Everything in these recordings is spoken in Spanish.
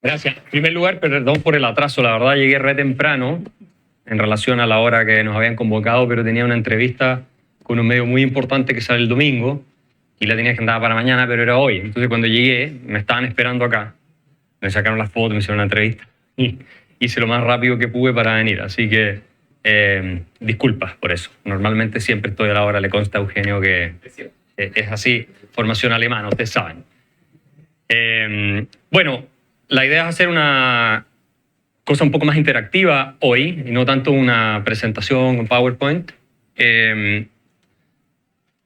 Gracias. En primer lugar, perdón por el atraso. La verdad, llegué re temprano en relación a la hora que nos habían convocado, pero tenía una entrevista con un medio muy importante que sale el domingo y la tenía agendada para mañana, pero era hoy. Entonces, cuando llegué, me estaban esperando acá. Me sacaron las fotos, me hicieron una entrevista y hice lo más rápido que pude para venir. Así que, disculpas por eso. Normalmente siempre estoy a la hora, le consta a Eugenio que es así. Formación alemana, ustedes saben. Bueno, la idea es hacer una cosa un poco más interactiva hoy y no tanto una presentación con PowerPoint,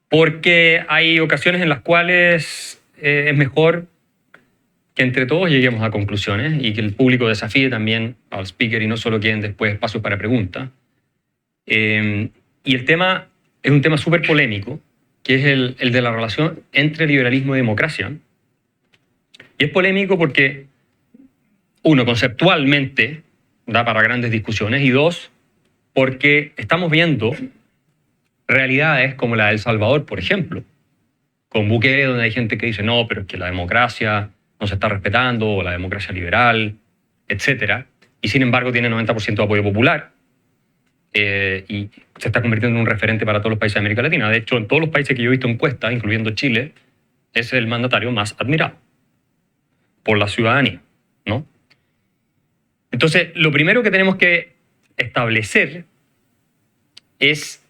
porque hay ocasiones en las cuales es mejor que entre todos lleguemos a conclusiones y que el público desafíe también al speaker y no solo queden después espacios para preguntas. Y el tema es un tema súper polémico, que es el de la relación entre liberalismo y democracia. Y es polémico porque, uno, conceptualmente da para grandes discusiones, y dos, porque estamos viendo realidades como la de El Salvador, por ejemplo, con Bukele, donde hay gente que dice, no, pero es que la democracia no se está respetando, o la democracia liberal, etc. Y sin embargo tiene 90% de apoyo popular, y se está convirtiendo en un referente para todos los países de América Latina. De hecho, en todos los países que yo he visto encuestas, incluyendo Chile, es el mandatario más admirado por la ciudadanía, ¿no? Entonces, lo primero que tenemos que establecer es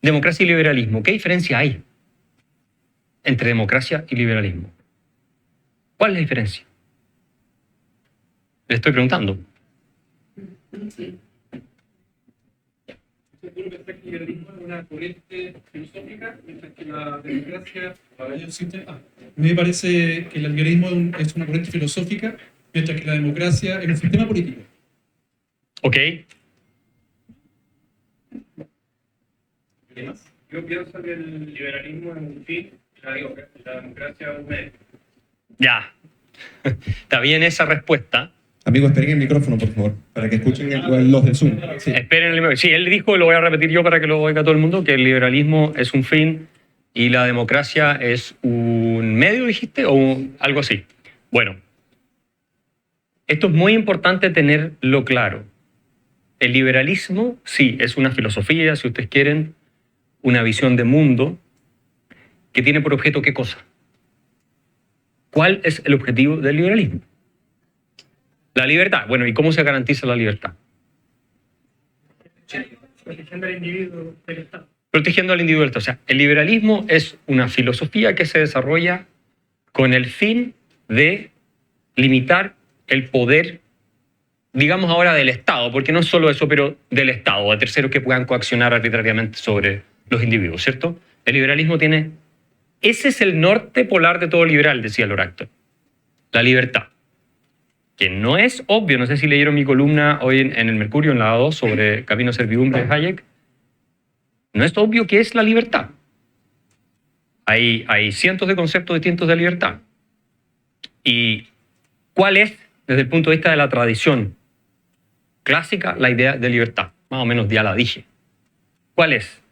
democracia y liberalismo. ¿Qué diferencia hay entre democracia y liberalismo? ¿Cuál es la diferencia? Le estoy preguntando. Seguro que el liberalismo es una corriente filosófica, mientras que la democracia me parece que el liberalismo es una corriente filosófica, mientras que la democracia es un sistema político. Ok. ¿Qué más? Yo pienso que el liberalismo es un fin y la democracia es un medio. Ya. Está bien esa respuesta. Amigos, esperen el micrófono, por favor, para que escuchen los del Zoom. Sí. Esperen el micrófono. Sí, él dijo, lo voy a repetir yo para que lo oiga todo el mundo, que el liberalismo es un fin y la democracia es un medio, dijiste, o algo así. Bueno, esto es muy importante tenerlo claro. El liberalismo, sí, es una filosofía, si ustedes quieren, una visión de mundo que tiene por objeto ¿qué cosa? ¿Cuál es el objetivo del liberalismo? La libertad. Bueno, ¿y cómo se garantiza la libertad? Protegiendo al individuo del Estado. Protegiendo al individuo del Estado. O sea, el liberalismo es una filosofía que se desarrolla con el fin de limitar el poder, digamos ahora del Estado, porque no es solo eso, pero del Estado, a terceros que puedan coaccionar arbitrariamente sobre los individuos, ¿cierto? El liberalismo tiene... Ese es el norte polar de todo liberal, decía Loractor. La libertad. Que no es obvio, no sé si leyeron mi columna hoy en el Mercurio, en la A2, sobre Camino a Servidumbre de Hayek. No es obvio qué es la libertad. Hay cientos de conceptos distintos de libertad. ¿Y cuál es, desde el punto de vista de la tradición clásica, la idea de libertad? Más o menos ya la dije. ¿Cuál es?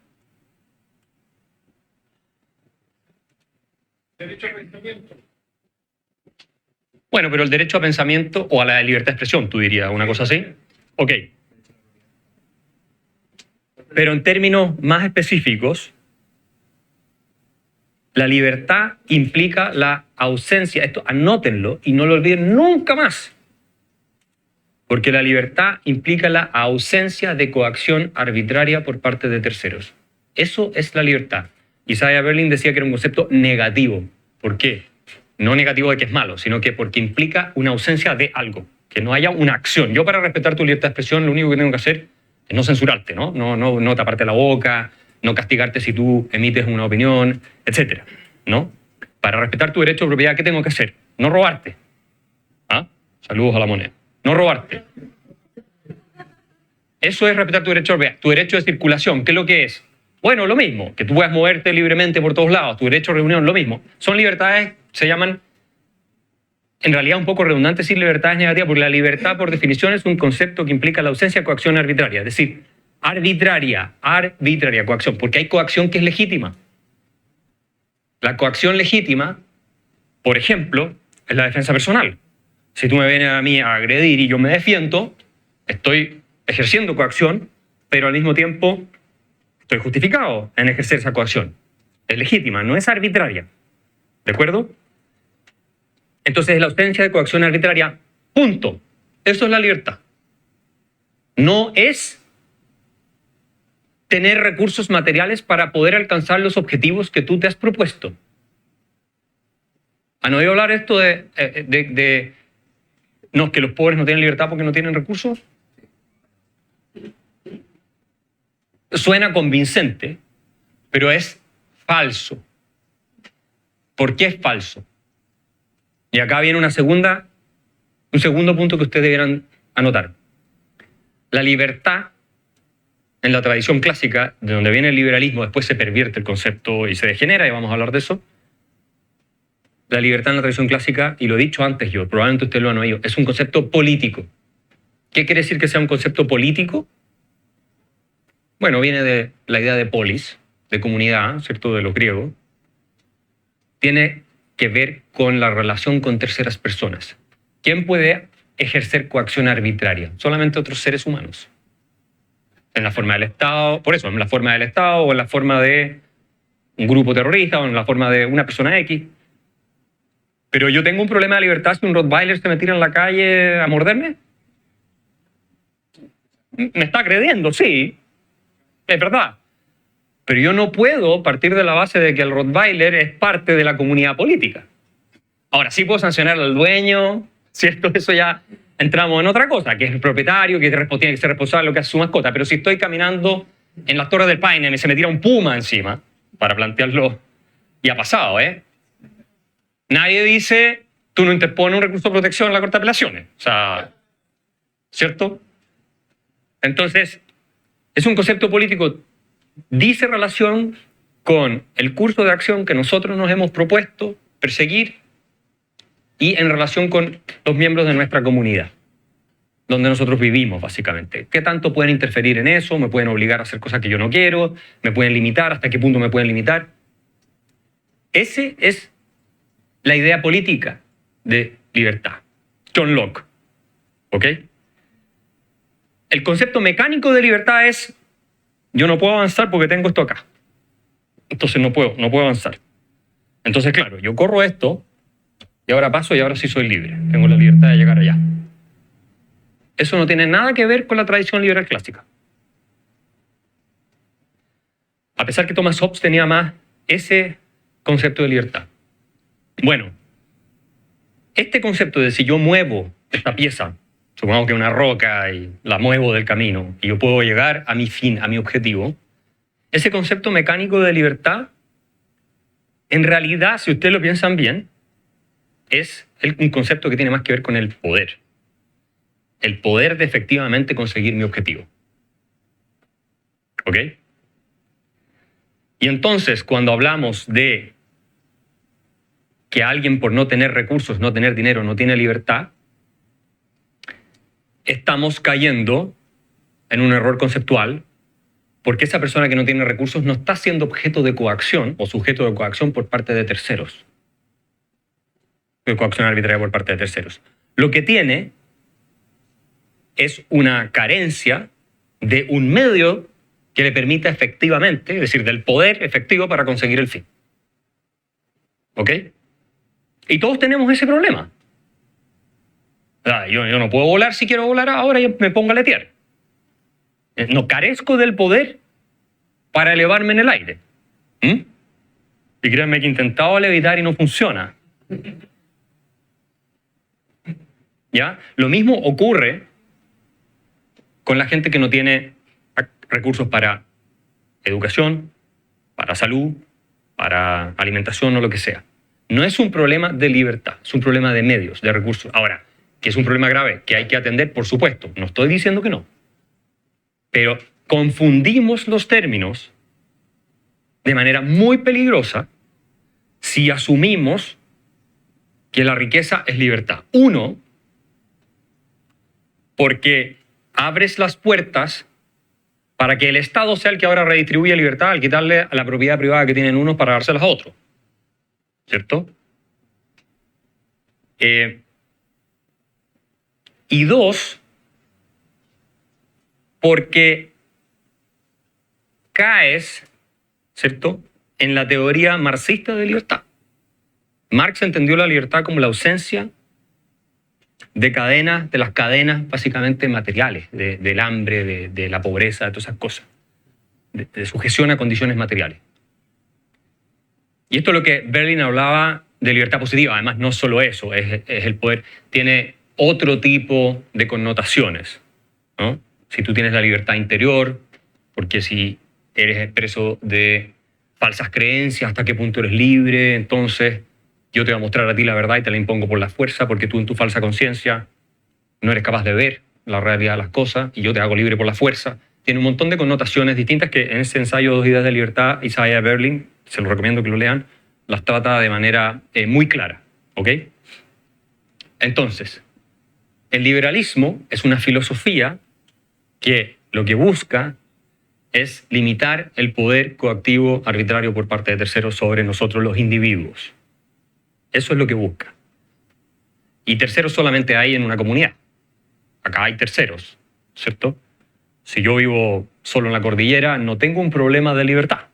Derecho a pensamiento. Bueno, pero el derecho a pensamiento o a la libertad de expresión, tú dirías, una cosa así. Ok. Pero en términos más específicos, la libertad implica la ausencia, esto anótenlo y no lo olviden nunca más, porque la libertad implica la ausencia de coacción arbitraria por parte de terceros. Eso es la libertad. Isaiah Berlin decía que era un concepto negativo. ¿Por qué? No negativo de que es malo, sino que porque implica una ausencia de algo, que no haya una acción. Yo, para respetar tu libertad de expresión, lo único que tengo que hacer es no censurarte, no taparte la boca, no castigarte si tú emites una opinión, etc. ¿No? Para respetar tu derecho de propiedad, ¿qué tengo que hacer? No robarte. ¿Ah? Saludos a la moneda. No robarte. Eso es respetar tu derecho de propiedad. Tu derecho de circulación, ¿qué es lo que es? Bueno, lo mismo, que tú puedas moverte libremente por todos lados, tu derecho a reunión, lo mismo. Son libertades, se llaman, en realidad un poco redundante decir libertades negativas, porque la libertad por definición es un concepto que implica la ausencia de coacción arbitraria, es decir, arbitraria, coacción, porque hay coacción que es legítima. La coacción legítima, por ejemplo, es la defensa personal. Si tú me vienes a mí a agredir y yo me defiendo, estoy ejerciendo coacción, pero al mismo tiempo estoy justificado en ejercer esa coacción. Es legítima, no es arbitraria. ¿De acuerdo? Entonces, la ausencia de coacción arbitraria, punto. Eso es la libertad. No es tener recursos materiales para poder alcanzar los objetivos que tú te has propuesto. ¿Han oído hablar esto no, que los pobres no tienen libertad porque no tienen recursos? Suena convincente, pero es falso. ¿Por qué es falso? Y acá viene un segundo punto que ustedes deberán anotar. La libertad, en la tradición clásica, de donde viene el liberalismo, después se pervierte el concepto y se degenera, y vamos a hablar de eso. La libertad en la tradición clásica, y lo he dicho antes yo, probablemente ustedes lo han oído, es un concepto político. ¿Qué quiere decir que sea un concepto político? Bueno, viene de la idea de polis, de comunidad, ¿cierto?, de los griegos. Tiene que ver con la relación con terceras personas. ¿Quién puede ejercer coacción arbitraria? Solamente otros seres humanos. En la forma del Estado, por eso, en la forma del Estado, o en la forma de un grupo terrorista, o en la forma de una persona X. Pero yo tengo un problema de libertad si un Rottweiler se me tira en la calle a morderme. Me está agrediendo, sí, es verdad. Pero yo no puedo partir de la base de que el Rottweiler es parte de la comunidad política. Ahora, sí puedo sancionar al dueño, ¿cierto? Eso ya entramos en otra cosa, que es el propietario, que tiene que ser responsable de lo que hace su mascota. Pero si estoy caminando en las Torres del Paine y se me tira un puma encima, para plantearlo, y ha pasado, ¿eh? Nadie dice, tú no interpones un recurso de protección en la Corte de Apelaciones. O sea, ¿cierto? Entonces, es un concepto político, dice relación con el curso de acción que nosotros nos hemos propuesto perseguir y en relación con los miembros de nuestra comunidad, donde nosotros vivimos, básicamente. ¿Qué tanto pueden interferir en eso? ¿Me pueden obligar a hacer cosas que yo no quiero? ¿Me pueden limitar? ¿Hasta qué punto me pueden limitar? Ese es la idea política de libertad. John Locke. ¿Ok? El concepto mecánico de libertad es: yo no puedo avanzar porque tengo esto acá. Entonces no puedo avanzar. Entonces, claro, yo corro esto y ahora paso y ahora sí soy libre. Tengo la libertad de llegar allá. Eso no tiene nada que ver con la tradición liberal clásica. A pesar que Thomas Hobbes tenía más ese concepto de libertad. Bueno, este concepto de si yo muevo esta pieza, supongamos que una roca, y la muevo del camino, y yo puedo llegar a mi fin, a mi objetivo, ese concepto mecánico de libertad, en realidad, si ustedes lo piensan bien, es un concepto que tiene más que ver con el poder. El poder de efectivamente conseguir mi objetivo. ¿Ok? Y entonces, cuando hablamos de que alguien por no tener recursos, no tener dinero, no tiene libertad, estamos cayendo en un error conceptual, porque esa persona que no tiene recursos no está siendo objeto de coacción o sujeto de coacción por parte de terceros. De coacción arbitraria por parte de terceros. Lo que tiene es una carencia de un medio que le permita efectivamente, es decir, del poder efectivo para conseguir el fin. ¿Ok? Y todos tenemos ese problema. O sea, yo no puedo volar si quiero volar ahora y me pongo a letear. No carezco del poder para elevarme en el aire. Y créanme que he intentado levitar y no funciona. ¿Ya? Lo mismo ocurre con la gente que no tiene recursos para educación, para salud, para alimentación o lo que sea. No es un problema de libertad, es un problema de medios, de recursos. Ahora, que es un problema grave que hay que atender, por supuesto. No estoy diciendo que no. Pero confundimos los términos de manera muy peligrosa si asumimos que la riqueza es libertad. Uno, porque abres las puertas para que el Estado sea el que ahora redistribuye libertad al quitarle a la propiedad privada que tienen unos para dárselas a otros. ¿Cierto? Y dos, porque caes, ¿cierto?, en la teoría marxista de libertad. Marx entendió la libertad como la ausencia de cadenas, de las cadenas básicamente materiales, del hambre, de la pobreza, de todas esas cosas, de sujeción a condiciones materiales. Y esto es lo que Berlin hablaba de libertad positiva. Además, no solo eso, es el poder, tiene otro tipo de connotaciones, ¿no? Si tú tienes la libertad interior, porque si eres preso de falsas creencias, hasta qué punto eres libre, entonces yo te voy a mostrar a ti la verdad y te la impongo por la fuerza, porque tú en tu falsa conciencia no eres capaz de ver la realidad de las cosas y yo te hago libre por la fuerza. Tiene un montón de connotaciones distintas que en ese ensayo Dos ideas de libertad, Isaiah Berlin, se lo recomiendo que lo lean, las trata de manera muy clara, ¿ok? Entonces, el liberalismo es una filosofía que lo que busca es limitar el poder coactivo arbitrario por parte de terceros sobre nosotros los individuos. Eso es lo que busca. Y terceros solamente hay en una comunidad. Acá hay terceros, ¿cierto? Si yo vivo solo en la cordillera, no tengo un problema de libertad.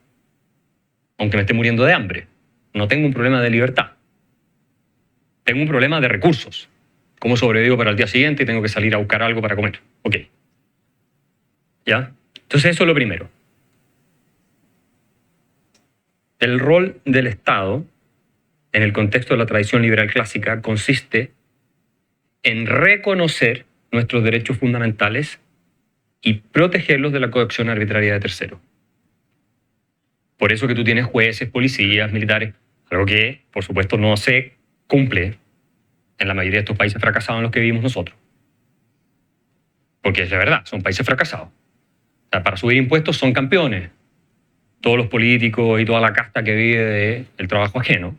Aunque me esté muriendo de hambre, no tengo un problema de libertad. Tengo un problema de recursos. ¿Cómo sobrevivo para el día siguiente y tengo que salir a buscar algo para comer? Ok. ¿Ya? Entonces eso es lo primero. El rol del Estado, en el contexto de la tradición liberal clásica, consiste en reconocer nuestros derechos fundamentales y protegerlos de la coacción arbitraria de terceros. Por eso que tú tienes jueces, policías, militares, algo que, por supuesto, no se cumple en la mayoría de estos países fracasados en los que vivimos nosotros. Porque es la verdad, son países fracasados. O sea, para subir impuestos son campeones. Todos los políticos y toda la casta que vive del trabajo ajeno.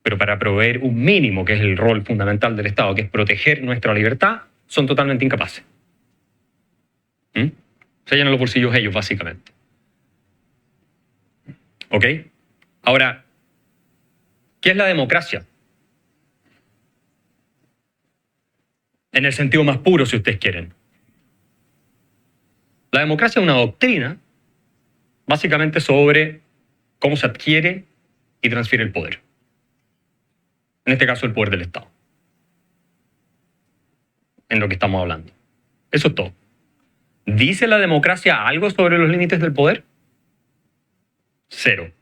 Pero para proveer un mínimo, que es el rol fundamental del Estado, que es proteger nuestra libertad, son totalmente incapaces. Se llenan los bolsillos ellos, básicamente. ¿Ok? Ahora, ¿qué es la democracia? En el sentido más puro, si ustedes quieren. La democracia es una doctrina, básicamente sobre cómo se adquiere y transfiere el poder. En este caso, el poder del Estado. En lo que estamos hablando. Eso es todo. ¿Dice la democracia algo sobre los límites del poder? Cero.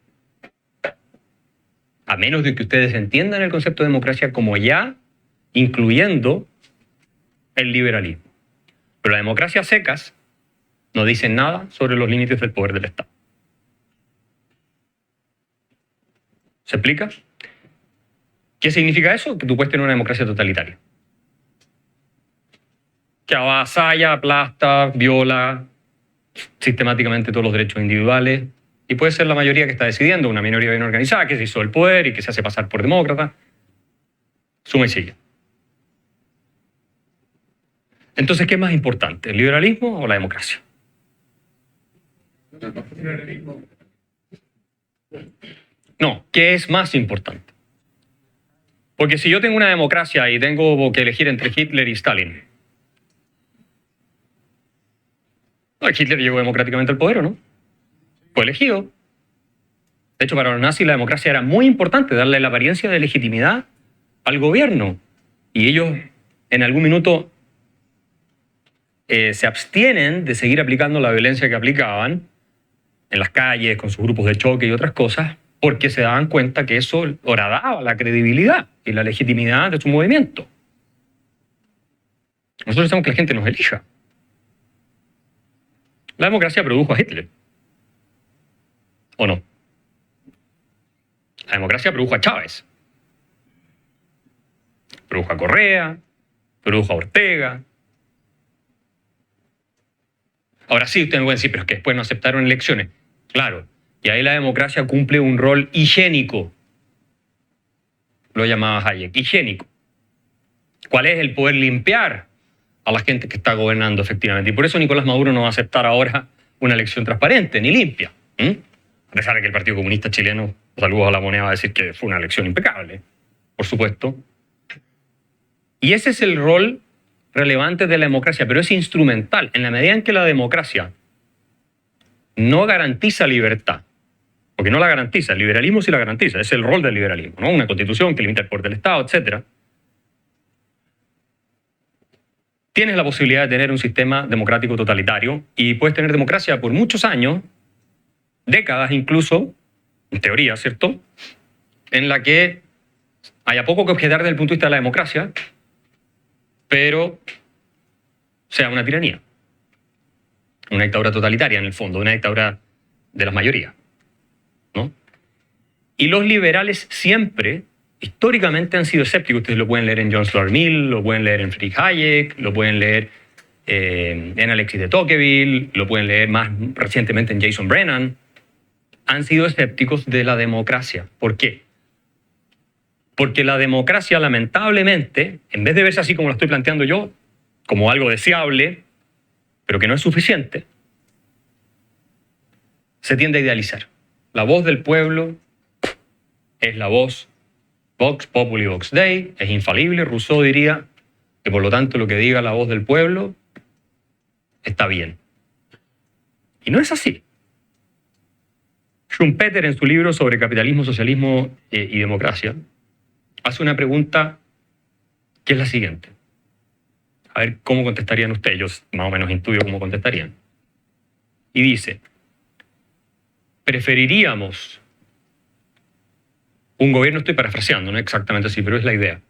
A menos de que ustedes entiendan el concepto de democracia como ya incluyendo el liberalismo. Pero la democracia a secas no dice nada sobre los límites del poder del Estado. ¿Se explica? ¿Qué significa eso? Que tú puedes tener una democracia totalitaria. Que avasalla, aplasta, viola sistemáticamente todos los derechos individuales. Y puede ser la mayoría que está decidiendo, una minoría bien organizada que se hizo el poder y que se hace pasar por demócrata. Suma y sigue. Entonces, ¿qué es más importante? ¿El liberalismo o la democracia? No, ¿qué es más importante? Porque si yo tengo una democracia y tengo que elegir entre Hitler y Stalin, Hitler llegó democráticamente al poder, ¿o no? Fue elegido. De hecho, para los nazis la democracia era muy importante, darle la apariencia de legitimidad al gobierno. Y ellos en algún minuto se abstienen de seguir aplicando la violencia que aplicaban en las calles, con sus grupos de choque y otras cosas, porque se daban cuenta que eso horadaba la credibilidad y la legitimidad de su movimiento. Nosotros necesitamos que la gente nos elija. La democracia produjo a Hitler. ¿O no? La democracia produjo a Chávez. Produjo a Correa. Produjo a Ortega. Ahora sí, ustedes me pueden decir, pero es que después no aceptaron elecciones. Claro, y ahí la democracia cumple un rol higiénico. Lo llamaba Hayek, higiénico. ¿Cuál es el poder limpiar a la gente que está gobernando efectivamente? Y por eso Nicolás Maduro no va a aceptar ahora una elección transparente ni limpia. A pesar de que el Partido Comunista Chileno, saludos a la moneda, va a decir que fue una elección impecable, por supuesto. Y ese es el rol relevantes de la democracia, pero es instrumental. En la medida en que la democracia no garantiza libertad, porque no la garantiza, el liberalismo sí la garantiza, es el rol del liberalismo, ¿no? Una constitución que limita el poder del Estado, etc. Tienes la posibilidad de tener un sistema democrático totalitario y puedes tener democracia por muchos años, décadas incluso, en teoría, ¿cierto?, en la que haya poco que objetar desde el punto de vista de la democracia, pero sea una tiranía. Una dictadura totalitaria, en el fondo, una dictadura de las mayorías, ¿no? Y los liberales siempre, históricamente, han sido escépticos. Ustedes lo pueden leer en John Stuart Mill, lo pueden leer en Friedrich Hayek, lo pueden leer en Alexis de Tocqueville, lo pueden leer más recientemente en Jason Brennan. Han sido escépticos de la democracia. ¿Por qué? Porque la democracia, lamentablemente, en vez de verse así como lo estoy planteando yo, como algo deseable, pero que no es suficiente, se tiende a idealizar. La voz del pueblo es la voz Vox Populi Vox Dei, es infalible. Rousseau diría que por lo tanto lo que diga la voz del pueblo está bien. Y no es así. Schumpeter, en su libro sobre capitalismo, socialismo y democracia, hace una pregunta que es la siguiente. A ver cómo contestarían ustedes. Yo más o menos intuyo cómo contestarían. Y dice, preferiríamos un gobierno, estoy parafraseando, no exactamente así, pero es la idea,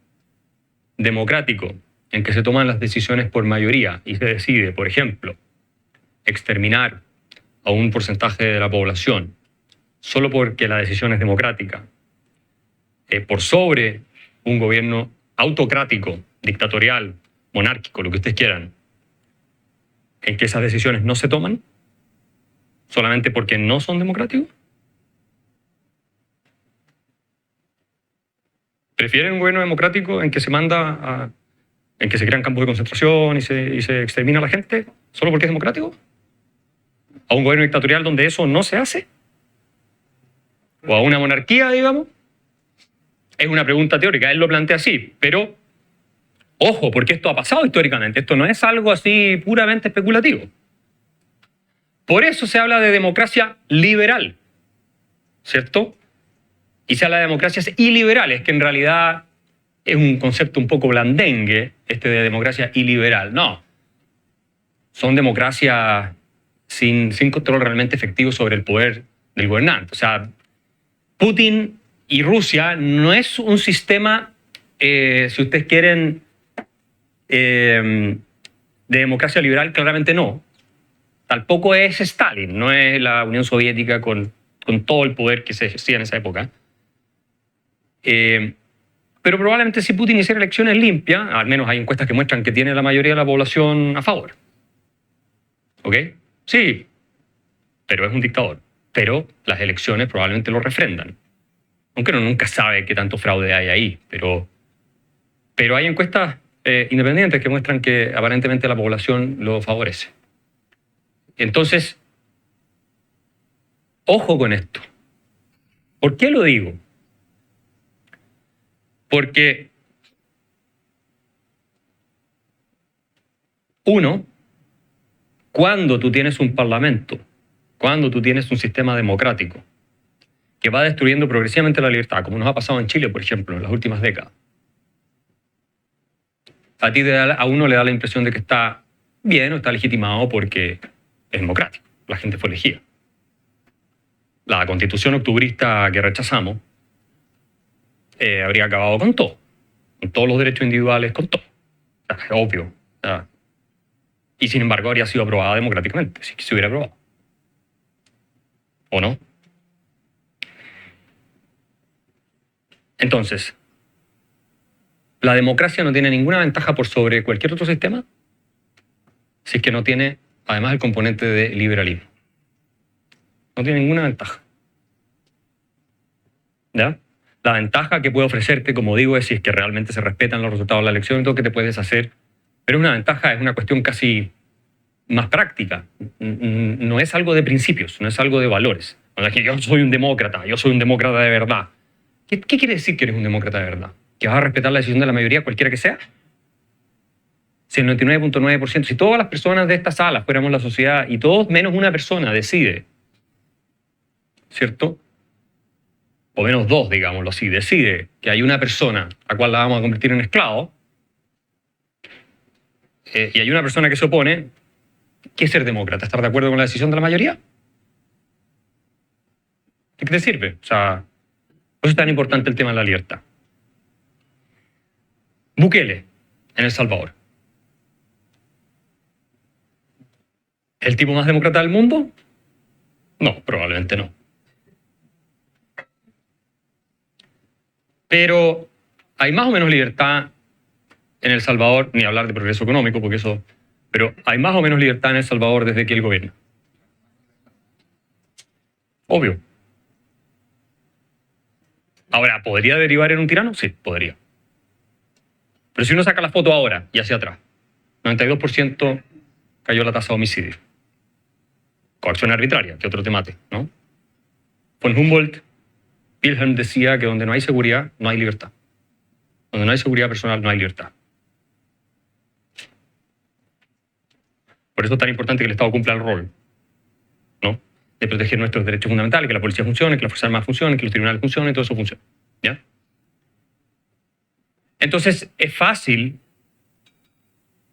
democrático, en que se toman las decisiones por mayoría y se decide, por ejemplo, exterminar a un porcentaje de la población solo porque la decisión es democrática, por sobre un gobierno autocrático, dictatorial, monárquico, lo que ustedes quieran, en que esas decisiones no se toman solamente porque no son democráticos? ¿Prefieren un gobierno democrático en que se en que se crean campos de concentración y se extermina a la gente solo porque es democrático? ¿A un gobierno dictatorial donde eso no se hace? ¿O a una monarquía, digamos? Es una pregunta teórica, él lo plantea así, pero ojo, porque esto ha pasado históricamente, esto no es algo así puramente especulativo. Por eso se habla de democracia liberal, ¿cierto? Y se habla de democracias iliberales, que en realidad es un concepto un poco blandengue, este de democracia iliberal. No, son democracias sin control realmente efectivo sobre el poder del gobernante. O sea, Putin y Rusia no es un sistema, si ustedes quieren, de democracia liberal, claramente no. Tampoco es Stalin, no es la Unión Soviética con todo el poder que se ejercía en esa época. Pero probablemente si Putin hiciera elecciones limpias, al menos hay encuestas que muestran que tiene la mayoría de la población a favor. ¿Ok? Sí, pero es un dictador. Pero las elecciones probablemente lo refrendan. Aunque uno nunca sabe qué tanto fraude hay ahí. Pero hay encuestas independientes que muestran que aparentemente la población lo favorece. Entonces, ojo con esto. ¿Por qué lo digo? Porque uno, cuando tú tienes un parlamento, cuando tú tienes un sistema democrático que va destruyendo progresivamente la libertad, como nos ha pasado en Chile, por ejemplo, en las últimas décadas, a uno le da la impresión de que está bien o está legitimado porque es democrático, la gente fue elegida. La constitución octubrista que rechazamos habría acabado con todo, con todos los derechos individuales, con todo. O sea, es obvio. O sea, y sin embargo habría sido aprobada democráticamente, si se hubiera aprobado. ¿O no? Entonces, la democracia no tiene ninguna ventaja por sobre cualquier otro sistema si es que no tiene, además, el componente de liberalismo. No tiene ninguna ventaja. ¿Ya? La ventaja que puede ofrecerte, como digo, es si es que realmente se respetan los resultados de la elección y todo, que te puedes hacer. Pero es una ventaja, es una cuestión casi más práctica. No es algo de principios, no es algo de valores. O sea, que yo soy un demócrata de verdad. ¿Qué quiere decir que eres un demócrata de verdad? ¿Que vas a respetar la decisión de la mayoría, cualquiera que sea? Si el 99.9%, si todas las personas de esta sala fuéramos la sociedad y todos menos una persona decide, ¿cierto? O menos dos, digámoslo así, decide que hay una persona a cual la vamos a convertir en esclavo, y hay una persona que se opone, ¿qué es ser demócrata? ¿Estar de acuerdo con la decisión de la mayoría? ¿De qué te sirve? O sea, por eso es tan importante el tema de la libertad. Bukele, en El Salvador. ¿Es el tipo más demócrata del mundo? No, probablemente no. Pero hay más o menos libertad en El Salvador, ni hablar de progreso económico, porque eso... Pero hay más o menos libertad en El Salvador desde que él gobierna. Obvio. Ahora, ¿podría derivar en un tirano? Sí, podría. Pero si uno saca la foto ahora y hacia atrás, 92% cayó la tasa de homicidio. Coacción arbitraria, que otro te mate, ¿no? Von Humboldt, Wilhelm decía que donde no hay seguridad, no hay libertad. Donde no hay seguridad personal, no hay libertad. Por eso es tan importante que el Estado cumpla el rol, ¿no? De proteger nuestros derechos fundamentales, que la policía funcione, que las Fuerzas Armadas funcionen, que los tribunales funcionen, todo eso funcione, ¿ya? Entonces, es fácil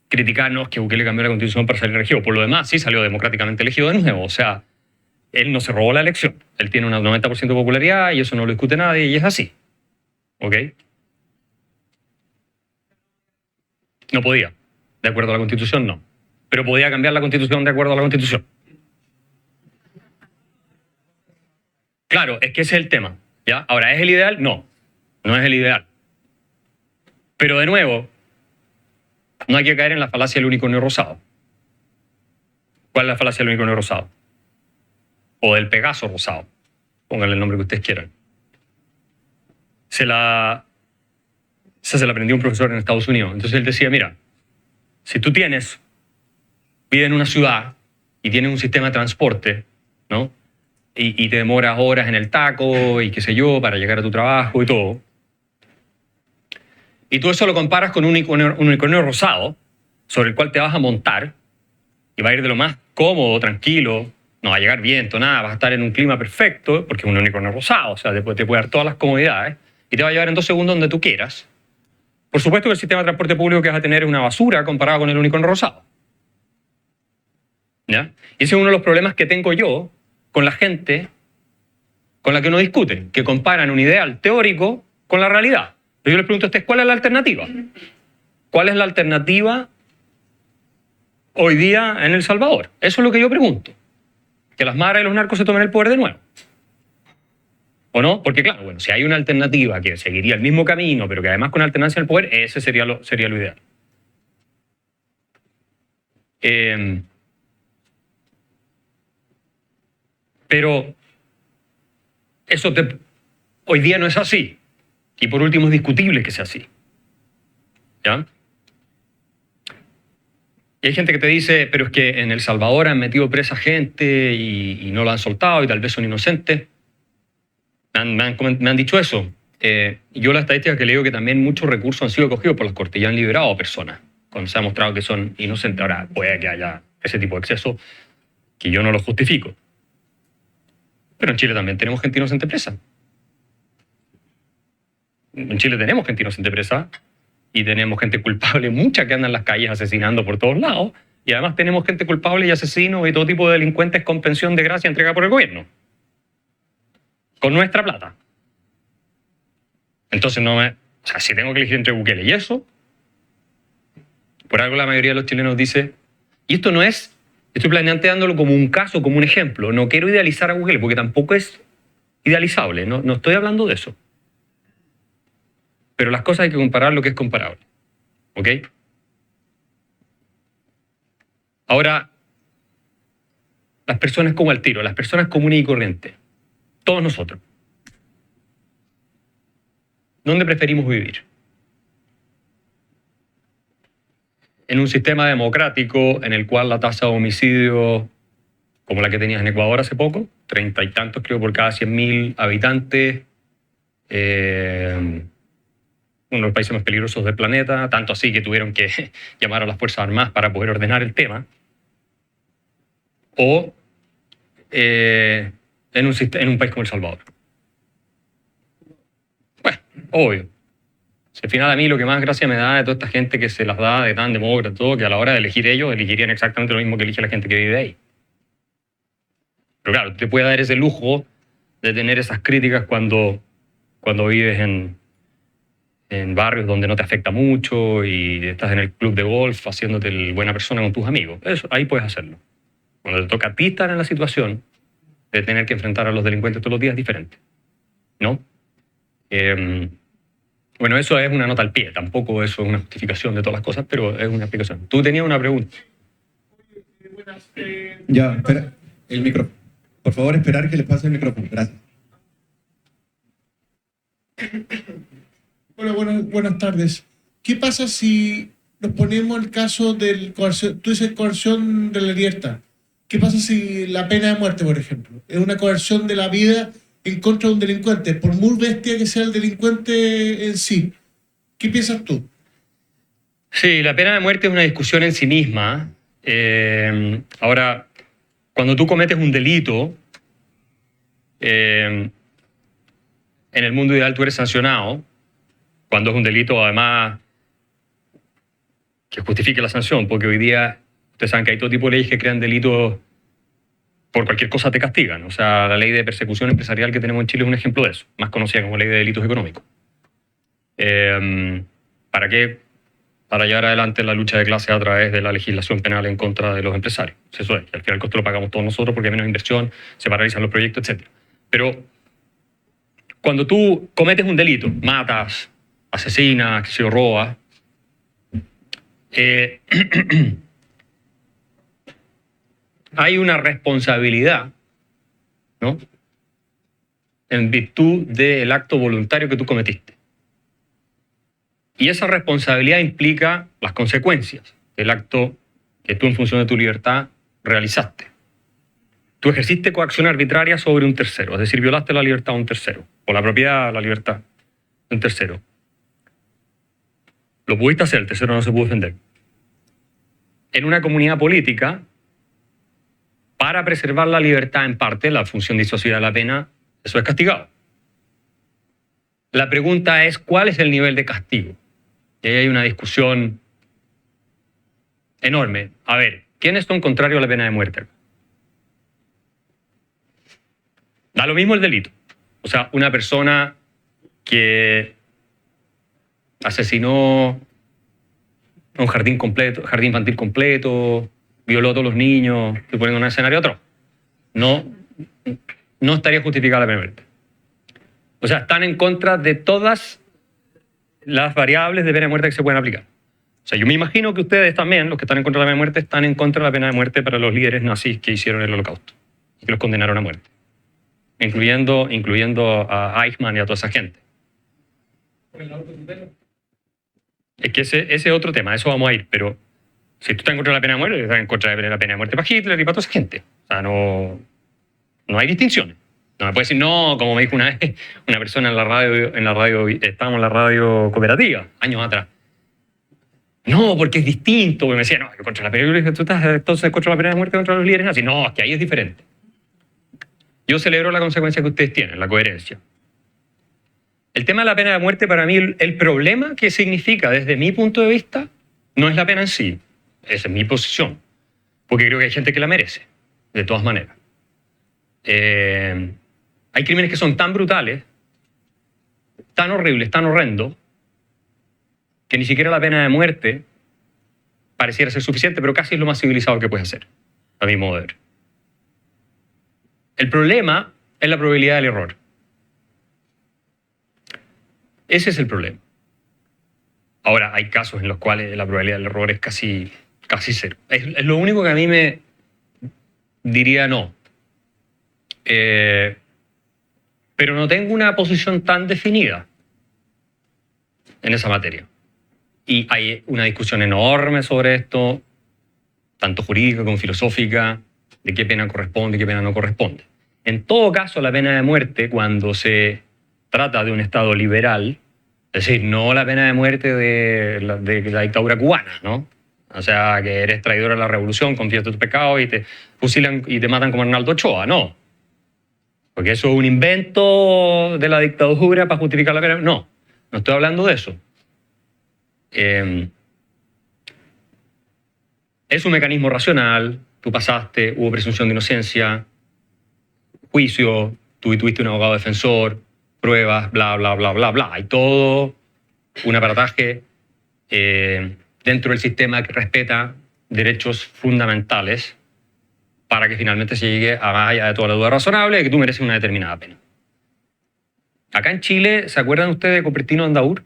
criticarnos que Bukele cambió la Constitución para salir elegido. Por lo demás, sí salió democráticamente elegido de nuevo. O sea, él no se robó la elección. Él tiene un 90% de popularidad y eso no lo discute nadie y es así. ¿Ok? No podía. De acuerdo a la Constitución, no. Pero podía cambiar la Constitución de acuerdo a la Constitución. Claro, es que ese es el tema, ¿ya? Ahora, ¿es el ideal? No. No es el ideal. Pero de nuevo, no hay que caer en la falacia del unicornio rosado. ¿Cuál es la falacia del unicornio rosado? O del Pegaso rosado. Pónganle el nombre que ustedes quieran. Esa se la aprendió un profesor en Estados Unidos. Entonces él decía, mira, si tú vives en una ciudad y tienes un sistema de transporte, ¿no? Y te demoras horas en el taco y qué sé yo, para llegar a tu trabajo y todo. Y tú eso lo comparas con un unicornio rosado, sobre el cual te vas a montar, y va a ir de lo más cómodo, tranquilo, no va a llegar viento, nada, vas a estar en un clima perfecto, porque es un unicornio rosado, o sea, te puede dar todas las comodidades, y te va a llevar en 2 segundos donde tú quieras. Por supuesto que el sistema de transporte público que vas a tener es una basura comparado con el unicornio rosado. ¿Ya? Y ese es uno de los problemas que tengo yo con la gente con la que uno discute, que comparan un ideal teórico con la realidad. Pero yo les pregunto a ustedes, ¿cuál es la alternativa? ¿Cuál es la alternativa hoy día en El Salvador? Eso es lo que yo pregunto. Que las maras y los narcos se tomen el poder de nuevo. ¿O no? Porque claro, bueno, si hay una alternativa que seguiría el mismo camino, pero que además con alternancia al poder, ese sería lo ideal. Pero eso hoy día no es así. Y por último es discutible que sea así. ¿Ya? Y hay gente que te dice, pero es que en El Salvador han metido presa gente y no lo han soltado y tal vez son inocentes. Me han dicho eso. Yo la estadística que leo que también muchos recursos han sido cogidos por las cortes y han liberado a personas cuando se ha mostrado que son inocentes. Ahora puede que haya ese tipo de exceso que yo no lo justifico. Pero en Chile también tenemos gente inocente presa. En Chile tenemos gente inocente presa y tenemos gente culpable, mucha que anda en las calles asesinando por todos lados. Y además tenemos gente culpable y asesinos y todo tipo de delincuentes con pensión de gracia entregada por el gobierno. Con nuestra plata. Entonces o sea, si tengo que elegir entre Bukele y eso, por algo la mayoría de los chilenos dice, y esto no es, estoy planteándolo como un caso, como un ejemplo, no quiero idealizar a Bukele porque tampoco es idealizable, no estoy hablando de eso. Pero las cosas hay que comparar lo que es comparable. ¿Ok? Ahora, las personas como al tiro, las personas comunes y corrientes, todos nosotros, ¿dónde preferimos vivir? En un sistema democrático en el cual la tasa de homicidio, como la que tenías en Ecuador hace poco, 30 y tantos creo por cada 100.000 habitantes, uno de los países más peligrosos del planeta, tanto así que tuvieron que llamar a las Fuerzas Armadas para poder ordenar el tema, o en un país como El Salvador. Bueno, obvio. Al final a mí lo que más gracia me da de toda esta gente que se las da de tan demócrata, todo, que a la hora de elegir ellos, elegirían exactamente lo mismo que elige la gente que vive ahí. Pero claro, te puede dar ese lujo de tener esas críticas cuando vives en barrios donde no te afecta mucho y estás en el club de golf haciéndote el buena persona con tus amigos. Eso, ahí puedes hacerlo. Cuando te toca a ti estar en la situación de tener que enfrentar a los delincuentes todos los días, es diferente, ¿no? Bueno, eso es una nota al pie. Tampoco eso es una justificación de todas las cosas, pero es una explicación. Tú tenías una pregunta. Ya, espera, el micrófono. Por favor, esperar que les pase el micrófono. Gracias. Hola, buenas tardes. ¿Qué pasa si nos ponemos el caso del coerción? Tú dices coerción de la libertad. ¿Qué pasa si la pena de muerte, por ejemplo, es una coerción de la vida en contra de un delincuente, por muy bestia que sea el delincuente en sí? ¿Qué piensas tú? Sí, la pena de muerte es una discusión en sí misma. Ahora, cuando tú cometes un delito, en el mundo ideal tú eres sancionado. Cuando es un delito, además, que justifique la sanción, porque hoy día, ustedes saben que hay todo tipo de leyes que crean delitos, por cualquier cosa te castigan. O sea, la ley de persecución empresarial que tenemos en Chile es un ejemplo de eso, más conocida como ley de delitos económicos. ¿Para qué? Para llevar adelante la lucha de clases a través de la legislación penal en contra de los empresarios. Eso es, al final el costo lo pagamos todos nosotros porque hay menos inversión, se paralizan los proyectos, etc. Pero cuando tú cometes un delito, matas, asesinas, que se robas, hay una responsabilidad, ¿no?, en virtud del acto voluntario que tú cometiste. Y esa responsabilidad implica las consecuencias del acto que tú, en función de tu libertad, realizaste. Tú ejerciste coacción arbitraria sobre un tercero, es decir, violaste la libertad de un tercero, o la propiedad, la libertad de un tercero. Lo pudiste hacer, el tercero no se pudo defender. En una comunidad política, para preservar la libertad en parte, la función disuasiva de la pena, eso es castigado. La pregunta es, ¿cuál es el nivel de castigo? Y ahí hay una discusión enorme. A ver, ¿quiénes son contrarios a la pena de muerte? Da lo mismo el delito. O sea, una persona que asesinó un jardín infantil completo, violó a todos los niños, estoy poniendo un escenario otro, no estaría justificada la pena de muerte. O sea, están en contra de todas las variables de pena de muerte que se pueden aplicar. O sea, yo me imagino que ustedes también, los que están en contra de la pena de muerte, están en contra de la pena de muerte para los líderes nazis que hicieron el Holocausto y que los condenaron a muerte, incluyendo a Eichmann y a toda esa gente. Es que ese es otro tema, a eso vamos a ir, pero si tú estás en contra de la pena de muerte, estás en contra de la pena de muerte para Hitler y para toda esa gente. O sea, no hay distinciones. No me puede decir, no, como me dijo una vez una persona en la radio, estábamos en la radio cooperativa, años atrás. No, porque es distinto. Porque me decía, no, contra la pena de muerte, tú estás entonces contra la pena de muerte contra los líderes nazis. No, es que ahí es diferente. Yo celebro la consecuencia que ustedes tienen, la coherencia. El tema de la pena de muerte, para mí, el problema que significa desde mi punto de vista no es la pena en sí. Esa es mi posición. Porque creo que hay gente que la merece, de todas maneras. Hay crímenes que son tan brutales, tan horribles, tan horrendos, que ni siquiera la pena de muerte pareciera ser suficiente, pero casi es lo más civilizado que puedes hacer, a mi modo de ver. El problema es la probabilidad del error. Ese es el problema. Ahora, hay casos en los cuales la probabilidad del error es casi cero. Es lo único que a mí me diría no. Pero no tengo una posición tan definida en esa materia. Y hay una discusión enorme sobre esto, tanto jurídica como filosófica, de qué pena corresponde y qué pena no corresponde. En todo caso, la pena de muerte, cuando se trata de un Estado liberal, es Es decir, no la pena de muerte de la dictadura cubana, ¿no? O sea, que eres traidor a la revolución, confiesas tus pecados y te fusilan y te matan como Arnaldo Ochoa, no. Porque eso es un invento de la dictadura para justificar la pena. No, no estoy hablando de eso. Es un mecanismo racional, tú pasaste, hubo presunción de inocencia, juicio, tú tuviste un abogado defensor, pruebas, bla, bla, bla, bla, bla. Hay todo un aparataje dentro del sistema que respeta derechos fundamentales para que finalmente se llegue a más allá de toda la duda razonable de que tú mereces una determinada pena. Acá en Chile, ¿se acuerdan ustedes de Cupertino Andaur?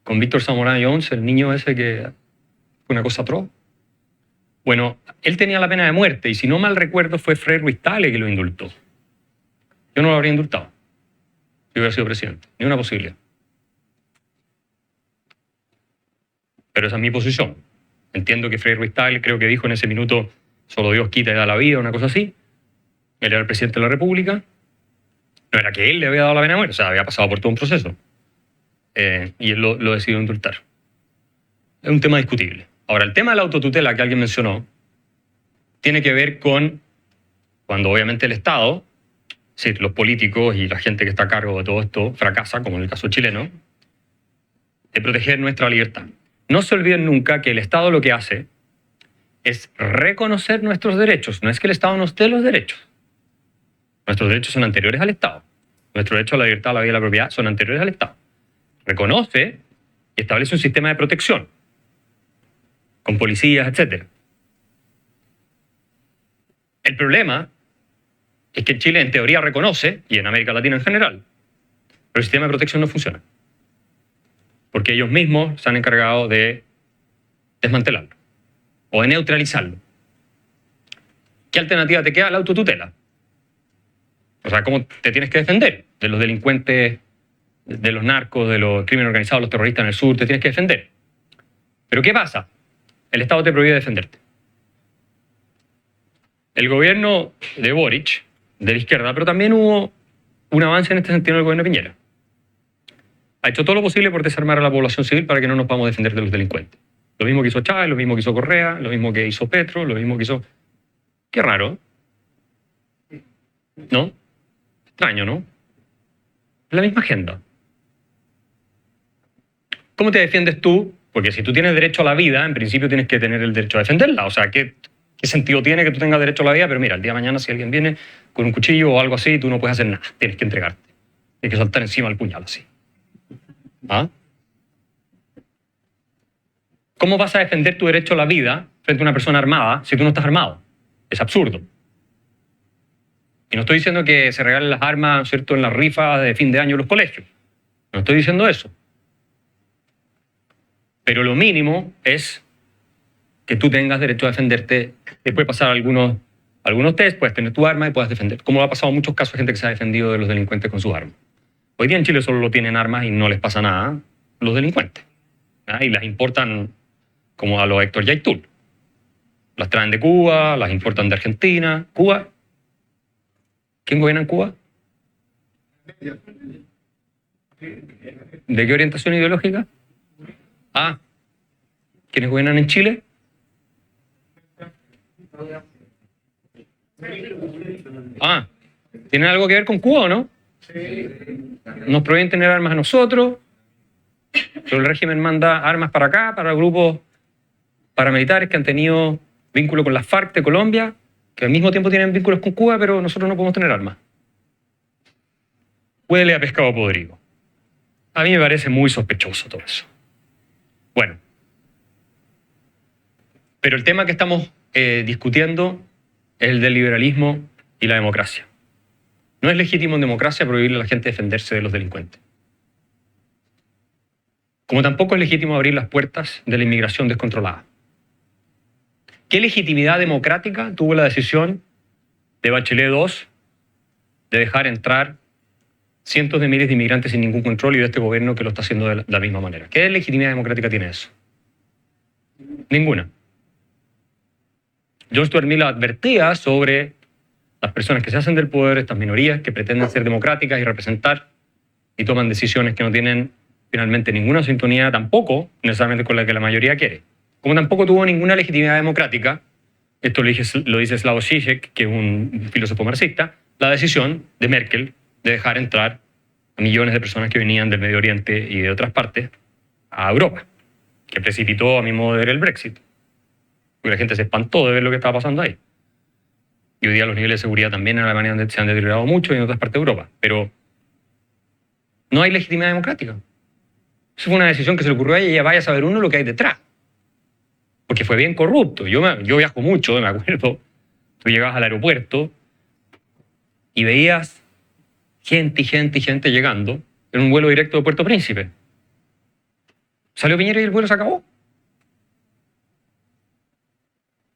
Con Víctor Zamorano Jones, el niño ese que fue una cosa atroz. Bueno, él tenía la pena de muerte y si no mal recuerdo fue Frei Ruiz-Tagle que lo indultó. Yo no lo habría indultado si hubiera sido presidente, ni una posibilidad. Pero esa es mi posición. Entiendo que Frei Ruiz-Tagle creo que dijo en ese minuto solo Dios quita y da la vida, una cosa así. Él era el presidente de la República. No era que él le había dado la pena de muerte, o sea, había pasado por todo un proceso. Y él lo decidió indultar. Es un tema discutible. Ahora, el tema de la autotutela que alguien mencionó tiene que ver con cuando obviamente el Estado, es decir, los políticos y la gente que está a cargo de todo esto fracasa, como en el caso chileno, de proteger nuestra libertad. No se olviden nunca que el Estado lo que hace es reconocer nuestros derechos. No es que el Estado nos dé los derechos. Nuestros derechos son anteriores al Estado. Nuestros derechos a la libertad, a la vida y a la propiedad son anteriores al Estado. Reconoce y establece un sistema de protección con policías, etc. El problema es que en Chile en teoría reconoce, y en América Latina en general, pero el sistema de protección no funciona. Porque ellos mismos se han encargado de desmantelarlo o de neutralizarlo. ¿Qué alternativa te queda? La autotutela. O sea, ¿cómo te tienes que defender de los delincuentes, de los narcos, de los crímenes organizados, los terroristas en el sur? Te tienes que defender. ¿Pero qué pasa? El Estado te prohíbe defenderte. El gobierno de Boric, de la izquierda, pero también hubo un avance en este sentido en el gobierno de Piñera. Ha hecho todo lo posible por desarmar a la población civil para que no nos podamos defender de los delincuentes. Lo mismo que hizo Chávez, lo mismo que hizo Correa, lo mismo que hizo Petro, lo mismo que hizo... Qué raro. ¿No? Extraño, ¿no? Es la misma agenda. ¿Cómo te defiendes tú? Porque si tú tienes derecho a la vida, en principio tienes que tener el derecho a defenderla. O sea, ¿qué sentido tiene que tú tengas derecho a la vida? Pero mira, el día de mañana si alguien viene con un cuchillo o algo así, tú no puedes hacer nada. Tienes que entregarte. Tienes que saltar encima del puñal así. ¿Ah? ¿Cómo vas a defender tu derecho a la vida frente a una persona armada si tú no estás armado? Es absurdo. Y no estoy diciendo que se regalen las armas, ¿no es cierto?, en las rifas de fin de año en los colegios. No estoy diciendo eso. Pero lo mínimo es que tú tengas derecho a defenderte. Después de pasar algunos test, puedes tener tu arma y puedes defender. Como ha pasado en muchos casos de gente que se ha defendido de los delincuentes con sus armas. Hoy día en Chile solo tienen armas y no les pasa nada los delincuentes. Y las importan como a los Héctor Yaitul. Las traen de Cuba, las importan de Argentina. ¿Cuba? ¿Quién gobierna en Cuba? ¿De qué orientación ideológica? Ah, ¿quiénes gobiernan en Chile? Ah, ¿tienen algo que ver con Cuba o no? Nos prohíben tener armas a nosotros, pero el régimen manda armas para acá, para grupos paramilitares que han tenido vínculo con las FARC de Colombia, que al mismo tiempo tienen vínculos con Cuba, pero nosotros no podemos tener armas. Huele a pescado podrido. A mí me parece muy sospechoso todo eso. Bueno, pero el tema que estamos discutiendo es el del liberalismo y la democracia. No es legítimo en democracia prohibirle a la gente defenderse de los delincuentes. Como tampoco es legítimo abrir las puertas de la inmigración descontrolada. ¿Qué legitimidad democrática tuvo la decisión de Bachelet II de dejar entrar cientos de miles de inmigrantes sin ningún control y de este gobierno que lo está haciendo de la misma manera? ¿Qué legitimidad democrática tiene eso? Ninguna. John Stuart Mill advertía sobre las personas que se hacen del poder, estas minorías que pretenden ser democráticas y representar y toman decisiones que no tienen finalmente ninguna sintonía tampoco necesariamente con la que la mayoría quiere. Como tampoco tuvo ninguna legitimidad democrática, esto lo dice Slavoj Žižek, que es un filósofo marxista, la decisión de Merkel de dejar entrar a millones de personas que venían del Medio Oriente y de otras partes a Europa, que precipitó, a mi modo de ver, el Brexit. Porque la gente se espantó de ver lo que estaba pasando ahí. Y hoy día los niveles de seguridad también en Alemania se han deteriorado mucho y en otras partes de Europa. Pero no hay legitimidad democrática. Eso fue una decisión que se le ocurrió a ella y vaya a saber uno lo que hay detrás. Porque fue bien corrupto. Yo viajo mucho, me acuerdo. Tú llegabas al aeropuerto y veías gente y gente y gente llegando en un vuelo directo de Puerto Príncipe. Salió Piñera y el vuelo se acabó.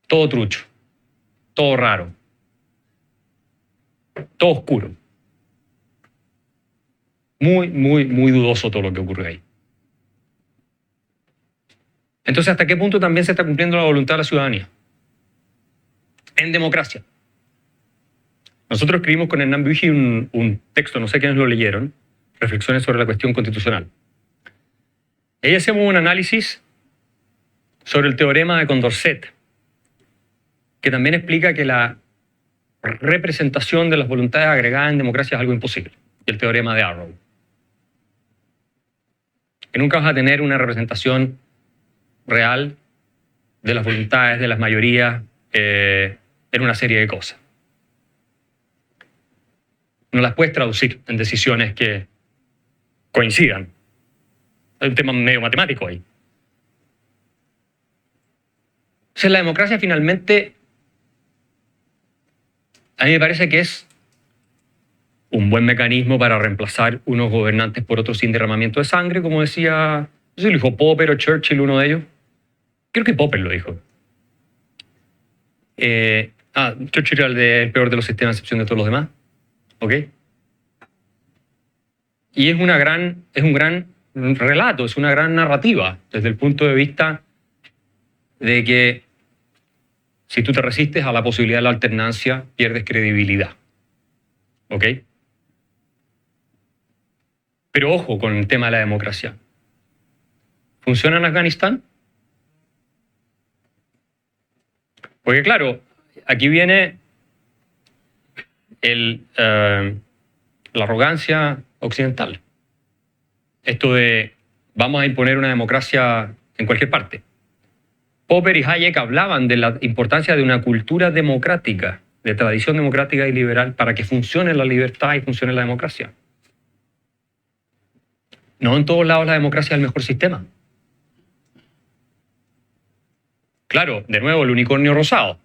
Todo trucho. Todo raro. Todo oscuro. Muy, muy, muy dudoso todo lo que ocurrió ahí. Entonces, ¿hasta qué punto también se está cumpliendo la voluntad de la ciudadanía? En democracia. Nosotros escribimos con Hernán Büchi un texto, no sé quiénes lo leyeron, reflexiones sobre la cuestión constitucional. Ahí hacemos un análisis sobre el teorema de Condorcet, que también explica que la representación de las voluntades agregadas en democracia es algo imposible. Y el teorema de Arrow. Que nunca vas a tener una representación real de las voluntades, de las mayorías, en una serie de cosas. No las puedes traducir en decisiones que coincidan. Hay un tema medio matemático ahí. Entonces la democracia finalmente, a mí me parece que es un buen mecanismo para reemplazar unos gobernantes por otros sin derramamiento de sangre, como decía, no sé si lo dijo Popper o Churchill, uno de ellos. Creo que Popper lo dijo. Churchill era el peor de los sistemas a excepción de todos los demás. ¿Ok? Y es un gran relato, es una gran narrativa, desde el punto de vista de que si tú te resistes a la posibilidad de la alternancia, pierdes credibilidad. ¿Ok? Pero ojo con el tema de la democracia. ¿Funciona en Afganistán? Porque claro, aquí viene la arrogancia occidental. Esto de vamos a imponer una democracia en cualquier parte. Popper y Hayek hablaban de la importancia de una cultura democrática, de tradición democrática y liberal para que funcione la libertad y funcione la democracia. No en todos lados la democracia es el mejor sistema. Claro, de nuevo el unicornio rosado.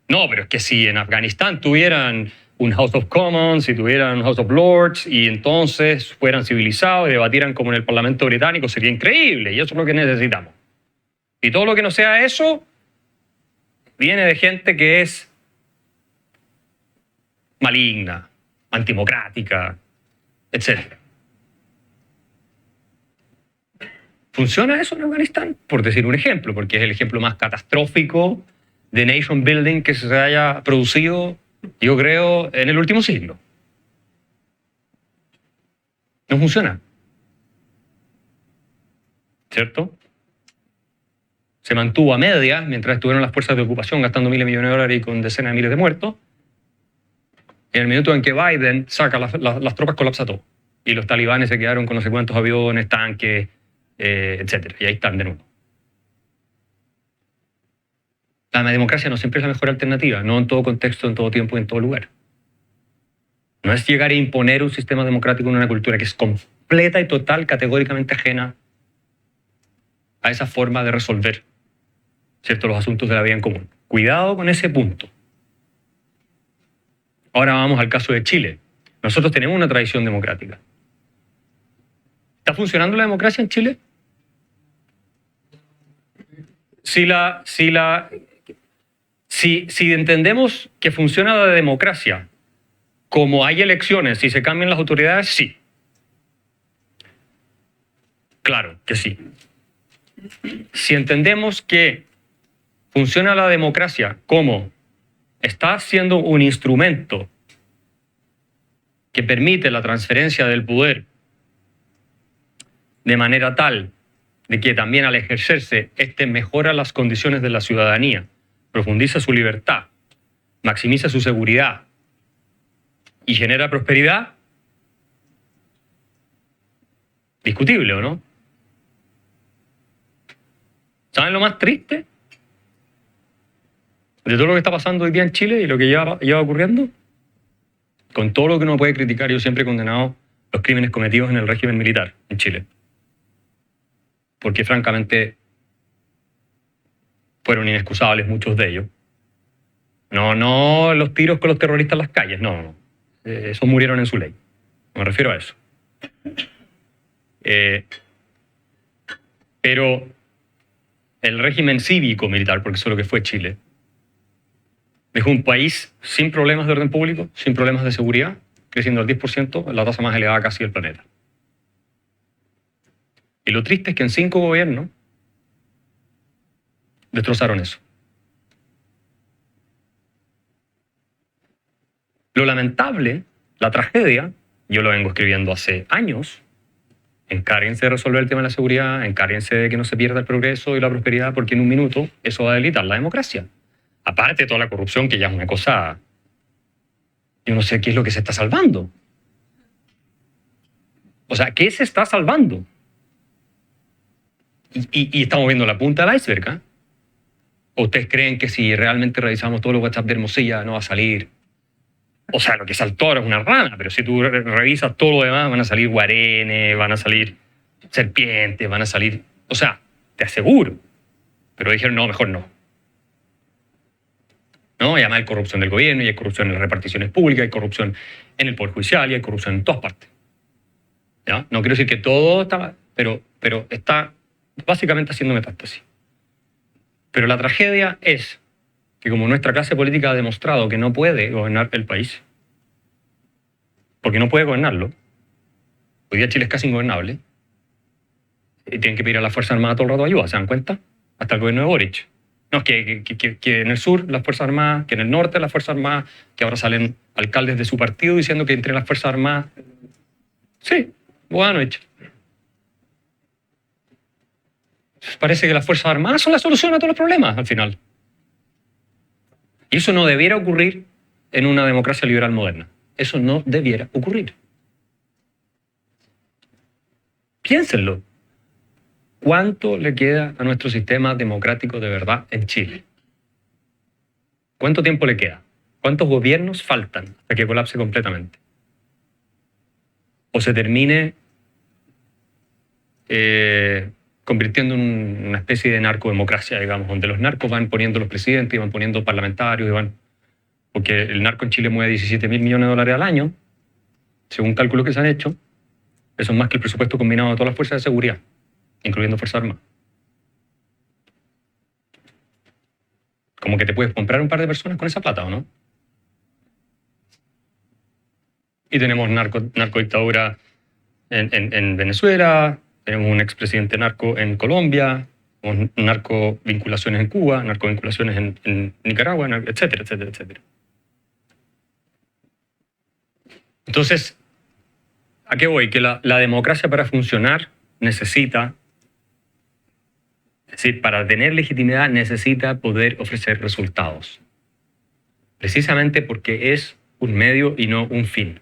No, pero es que si en Afganistán tuvieran un House of Commons, si tuvieran un House of Lords y entonces fueran civilizados y debatieran como en el Parlamento británico, sería increíble y eso es lo que necesitamos. Y todo lo que no sea eso viene de gente que es maligna, antidemocrática, etc. ¿Funciona eso en Afganistán? Por decir un ejemplo, porque es el ejemplo más catastrófico de nation building que se haya producido, yo creo, en el último siglo. No funciona. ¿Cierto? Se mantuvo a medias mientras estuvieron las fuerzas de ocupación gastando miles de millones de dólares y con decenas de miles de muertos. En el minuto en que Biden saca las tropas, colapsa todo. Y los talibanes se quedaron con no sé cuántos aviones, tanques, etc. Y ahí están de nuevo. La democracia no siempre es la mejor alternativa, no en todo contexto, en todo tiempo y en todo lugar. No es llegar a imponer un sistema democrático en una cultura que es completa y total, categóricamente ajena a esa forma de resolver, ¿cierto?, los asuntos de la vida en común. Cuidado con ese punto. Ahora vamos al caso de Chile. Nosotros tenemos una tradición democrática. ¿Está funcionando la democracia en Chile? Si entendemos que funciona la democracia como hay elecciones y se cambian las autoridades, sí. Claro que sí. Si entendemos que funciona la democracia como está siendo un instrumento que permite la transferencia del poder de manera tal de que también al ejercerse este mejora las condiciones de la ciudadanía, profundiza su libertad, maximiza su seguridad y genera prosperidad, discutible, ¿o no? ¿Saben lo más triste de todo lo que está pasando hoy día en Chile y lo que lleva ocurriendo? Con todo lo que uno puede criticar, yo siempre he condenado los crímenes cometidos en el régimen militar en Chile. Porque francamente fueron inexcusables muchos de ellos. No los tiros con los terroristas en las calles, no. Esos murieron en su ley. Me refiero a eso. Pero el régimen cívico-militar, porque eso es lo que fue Chile, dejó un país sin problemas de orden público, sin problemas de seguridad, creciendo al 10%, la tasa más elevada casi del planeta. Y lo triste es que en 5 gobiernos destrozaron eso. Lo lamentable, la tragedia, yo lo vengo escribiendo hace años, encárguense de resolver el tema de la seguridad, encárguense de que no se pierda el progreso y la prosperidad, porque en un minuto eso va a debilitar la democracia. Aparte de toda la corrupción, que ya es una cosa... Yo no sé qué es lo que se está salvando. O sea, ¿qué se está salvando? Y estamos viendo la punta del iceberg, ¿eh? ¿O ustedes creen que si realmente revisamos todos los WhatsApp de Hermosilla no va a salir? O sea, lo que saltó ahora es una rana, pero si tú revisas todo lo demás, van a salir guarenes, van a salir serpientes, van a salir... O sea, te aseguro. Pero dijeron, no, mejor no. ¿No? Y además hay corrupción del gobierno, y hay corrupción en las reparticiones públicas, hay corrupción en el Poder Judicial, y hay corrupción en todas partes. ¿Ya? No quiero decir que todo está... Pero está básicamente haciendo metástasis. Pero la tragedia es que como nuestra clase política ha demostrado que no puede gobernar el país, porque no puede gobernarlo, hoy día Chile es casi ingobernable, y tienen que pedir a la Fuerza Armada todo el rato ayuda, ¿se dan cuenta? Hasta el gobierno de Boric. No, que en el sur las Fuerzas Armadas, que en el norte las Fuerzas Armadas, que ahora salen alcaldes de su partido diciendo que entre las Fuerzas Armadas... Sí, bueno hecho. Parece que las Fuerzas Armadas son la solución a todos los problemas, al final. Y eso no debiera ocurrir en una democracia liberal moderna. Eso no debiera ocurrir. Piénsenlo. ¿Cuánto le queda a nuestro sistema democrático de verdad en Chile? ¿Cuánto tiempo le queda? ¿Cuántos gobiernos faltan hasta que colapse completamente? O se termine convirtiendo en una especie de narcodemocracia, digamos, donde los narcos van poniendo los presidentes y van poniendo parlamentarios, porque el narco en Chile mueve 17.000 millones de dólares al año, según cálculos que se han hecho. Eso es más que el presupuesto combinado de todas las fuerzas de seguridad, incluyendo Fuerzas Armadas. Como que te puedes comprar un par de personas con esa plata, ¿o no? Y tenemos narcodictadura en Venezuela, tenemos un expresidente narco en Colombia, tenemos narcovinculaciones en Cuba, narcovinculaciones en Nicaragua, etcétera, etcétera, etcétera. Entonces, ¿a qué voy? Que la democracia para funcionar necesita, es decir, para tener legitimidad necesita poder ofrecer resultados. Precisamente porque es un medio y no un fin.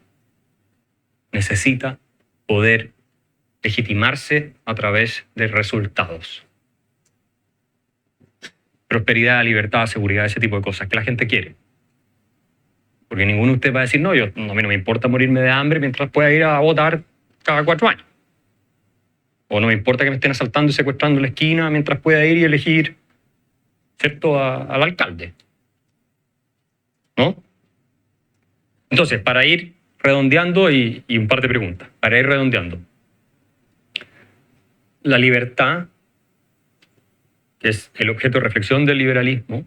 Necesita poder legitimarse a través de resultados. Prosperidad, libertad, seguridad, ese tipo de cosas que la gente quiere. Porque ninguno de ustedes va a decir, no, a mí no me importa morirme de hambre mientras pueda ir a votar cada 4 años. O no me importa que me estén asaltando y secuestrando en la esquina mientras pueda ir y elegir, ¿cierto?, al alcalde. ¿No? Entonces, para ir redondeando y un par de preguntas, para ir redondeando. La libertad, que es el objeto de reflexión del liberalismo,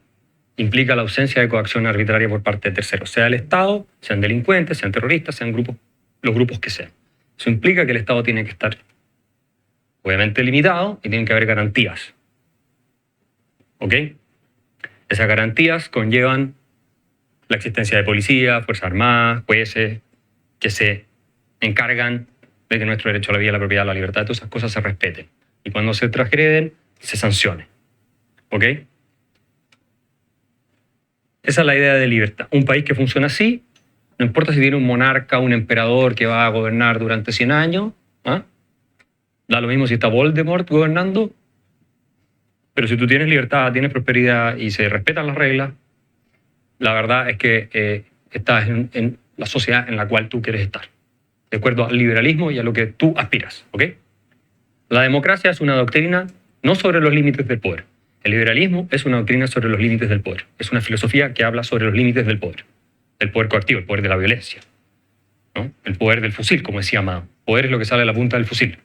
implica la ausencia de coacción arbitraria por parte de terceros, sea el Estado, sean delincuentes, sean terroristas, sean los grupos que sean. Eso implica que el Estado tiene que estar obviamente limitado y tienen que haber garantías. ¿Ok? Esas garantías conllevan la existencia de policía, fuerzas armadas, jueces, que se encargan de que nuestro derecho a la vida, a la propiedad, a la libertad, todas esas cosas se respeten. Y cuando se transgreden, se sancione. ¿Ok? Esa es la idea de libertad. Un país que funciona así, no importa si tiene un monarca, un emperador que va a gobernar durante 100 años, ¿ah? Da lo mismo si está Voldemort gobernando, pero si tú tienes libertad, tienes prosperidad y se respetan las reglas, la verdad es que estás en la sociedad en la cual tú quieres estar, de acuerdo al liberalismo y a lo que tú aspiras. ¿Ok? La democracia es una doctrina no sobre los límites del poder. El liberalismo es una doctrina sobre los límites del poder. Es una filosofía que habla sobre los límites del poder coactivo, el poder de la violencia, ¿no? El poder del fusil, como decía Mao. Poder es lo que sale a la punta del fusil.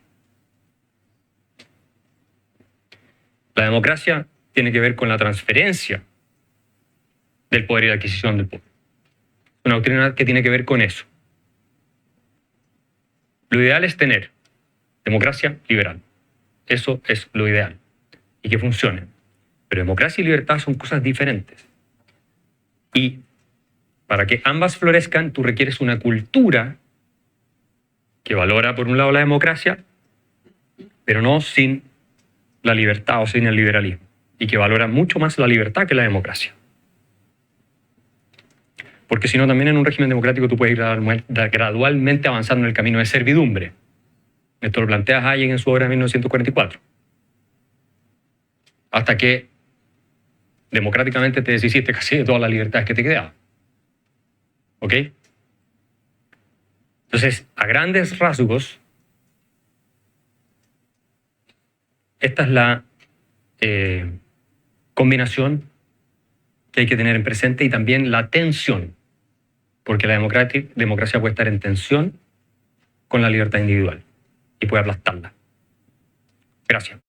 La democracia tiene que ver con la transferencia del poder y la adquisición del poder. Una doctrina que tiene que ver con eso. Lo ideal es tener democracia liberal. Eso es lo ideal. Y que funcione. Pero democracia y libertad son cosas diferentes. Y para que ambas florezcan, tú requieres una cultura que valora, por un lado, la democracia, pero no sin la libertad o sin el liberalismo. Y que valora mucho más la libertad que la democracia. Porque si no, también en un régimen democrático tú puedes ir gradualmente avanzando en el camino de servidumbre. Esto lo plantea Hayek en su obra de 1944. Hasta que democráticamente te deshiciste casi de todas las libertades que te quedaban. ¿Ok? Entonces, a grandes rasgos, esta es la combinación que hay que tener en presente y también la tensión, porque la democracia puede estar en tensión con la libertad individual y puede aplastarla. Gracias.